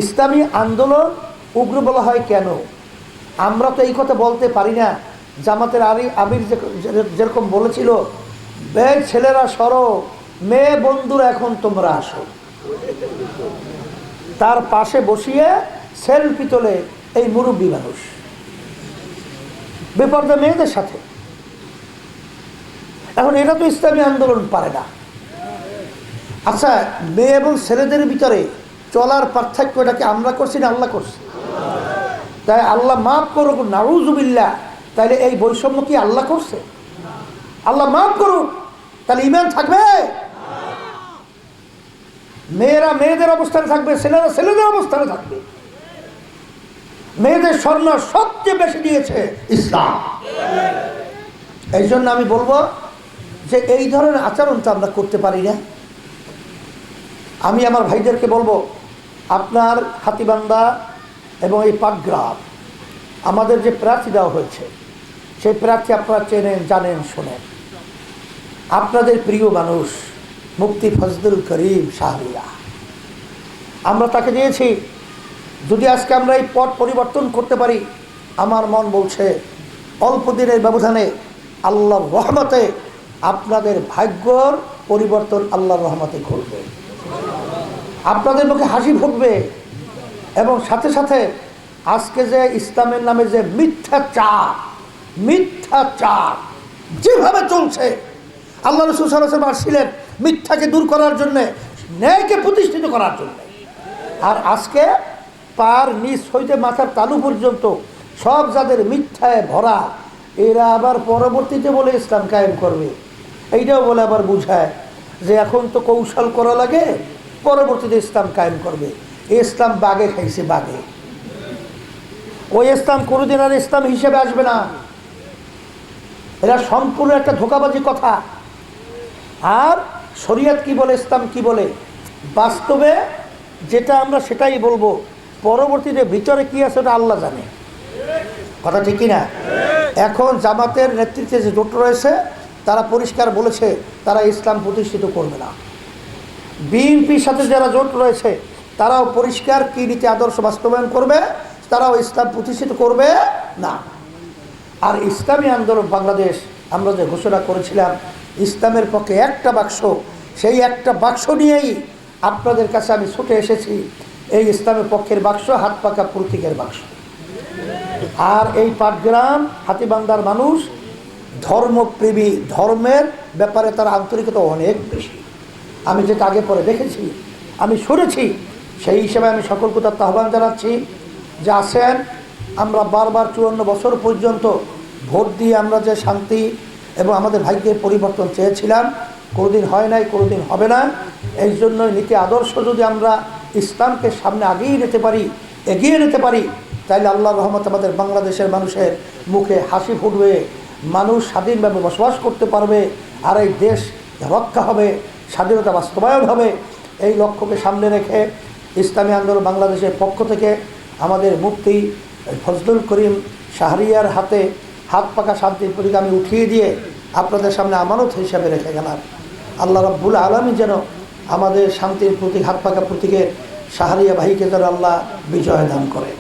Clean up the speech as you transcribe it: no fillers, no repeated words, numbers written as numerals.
ইসলামী আন্দোলন উগ্র বলা হয় কেন? আমরা তো এই কথা বলতে পারি না। জামাতের আমির যেরকম বলেছিল, ছেলেরা সরো, মেয়ে বন্ধুরা এখন তোমরা আসো, তার পাশে বসিয়ে সেলফি তোলে এই মুরব্বী মানুষ বেপরদা মেয়েদের সাথে। এখন এটা তো ইসলামী আন্দোলন পারে না। আচ্ছা, মেয়ে এবং ছেলেদের ভিতরে চলার পার্থক্য এটাকে আমরা করছি না আল্লাহ করছি? তাই আল্লাহ মাফ করুক, নাউজুবিল্লাহ। তাইলে এই বৈষম্য কি আল্লাহ করছে? আল্লাহ মাফ করুক, তাহলে ঈমান থাকবে? মেয়েরা মেয়েদের অবস্থানে থাকবে, ছেলেরা ছেলেদের অবস্থানে থাকবে। মেয়েদের স্বর্ণ সবচেয়ে বেশি দিয়েছে ইসলাম। এই জন্য আমি বলবো যে এই ধরনের আচরণ তো আমরা করতে পারি না। আমি আমার ভাইদেরকে বলবো, আপনার হাতীবান্ধা এবং এই পাটগ্রাম আমাদের যে প্রার্থী দেওয়া হয়েছে, সেই প্রার্থী আপনারা চেনেন, জানেন, শোনেন। আপনাদের প্রিয় মানুষ মুফতি ফজলুল করিম শাহরিয়ার, আমরা তাকে দিয়েছি। যদি আজকে আমরা এই পথ পরিবর্তন করতে পারি, আমার মন বলছে অল্প দিনের ব্যবধানে আল্লাহর রহমতে আপনাদের ভাগ্যর পরিবর্তন আল্লাহর রহমতে করবে। আপনাদের মুখে হাসি ফুটবে। এবং সাথে সাথে আজকে যে ইসলামের নামে যে মিথ্যাচার যেভাবে চলছে, আল্লাহ রাসূল সাল্লাল্লাহু আলাইহি ওয়াসাল্লাম আসছিলেন মিথ্যাকে দূর করার জন্যে, ন্যায়কে প্রতিষ্ঠিত করার জন্য। আর আজকে পার নিচ হইতে মাথার তালু পর্যন্ত সব যাদের মিথ্যায় ভরা, এরা আবার পরবর্তীতে বলে ইসলাম কায়েম করবে। এইটাও বলে আবার বুঝায় যে এখন তো কৌশল করা লাগে, পরবর্তীতে ইসলাম কায়েম করবে। এই ইসলাম বাগে খাইছে, বাগে। ওই ইসলাম কোনোদিন আর ইসলাম হিসেবে আসবে না। এরা সম্পূর্ণ একটা ধোঁকাবাজি কথা। আর শরীয়ত কি বলে, ইসলাম কি বলে, বাস্তবে যেটা আমরা সেটাই বলবো। পরবর্তীতে ভিতরে কি আছে ওটা আল্লাহ জানে। কথা ঠিক কিনা? এখন জামাতের নেতৃত্বে যে জোট রয়েছে, তারা পরিষ্কার বলেছে তারা ইসলাম প্রতিষ্ঠিত করবে না। বিএনপির সাথে যারা জোট রয়েছে, তারাও পরিষ্কার কি নীতি আদর্শ বাস্তবায়ন করবে, তারাও ইসলাম প্রতিষ্ঠিত করবে না। আর ইসলামী আন্দোলন বাংলাদেশ আমরা যে ঘোষণা করেছিলাম ইসলামের পক্ষে একটা বাক্স, সেই একটা বাক্স নিয়েই আপনাদের কাছে আমি ছুটে এসেছি। এই ইসলামের পক্ষের বাক্স, হাত পাকা প্রতীকের বাক্স। আর এই পাটগ্রাম হাতীবান্ধার মানুষ ধর্মপ্রেমী, ধর্মের ব্যাপারে তার আন্তরিকতা অনেক বেশি। আমি যেটা আগে পরে দেখেছি, আমি শুনেছি, সেই হিসেবে আমি সকলকে তার আহ্বান জানাচ্ছি যে আসেন, আমরা বারবার 54 বছর পর্যন্ত ভোট দিয়ে আমরা যে শান্তি এবং আমাদের ভাগ্যের পরিবর্তন চেয়েছিলাম, কোনোদিন হয় নাই, কোনোদিন হবে না। এই জন্যই নীতি আদর্শ যদি আমরা ইসলামকে সামনে আগিয়ে নিতে পারি, এগিয়ে নিতে পারি, তাইলে আল্লাহর রহমত আমাদের বাংলাদেশের মানুষের মুখে হাসি ফুটবে, মানুষ স্বাধীনভাবে বসবাস করতে পারবে, আর এই দেশ রক্ষা হবে, স্বাধীনতা বাস্তবায়ন হবে। এই লক্ষ্যকে সামনে রেখে ইসলামী আন্দোলন বাংলাদেশের পক্ষ থেকে আমাদের মুফতি ফজলুল করিম শাহরিয়ার হাতে হাত পাকা শান্তির প্রতীক আমি উঠিয়ে দিয়ে আপনাদের সামনে আমানত হিসাবে রেখে গেলাম। আল্লাহ রাব্বুল আলামিন যেন আমাদের শান্তির প্রতীক, হাত পাকা প্রতীকের শাহরিয়া ভাইকে যেন আল্লাহ বিজয় দান করে।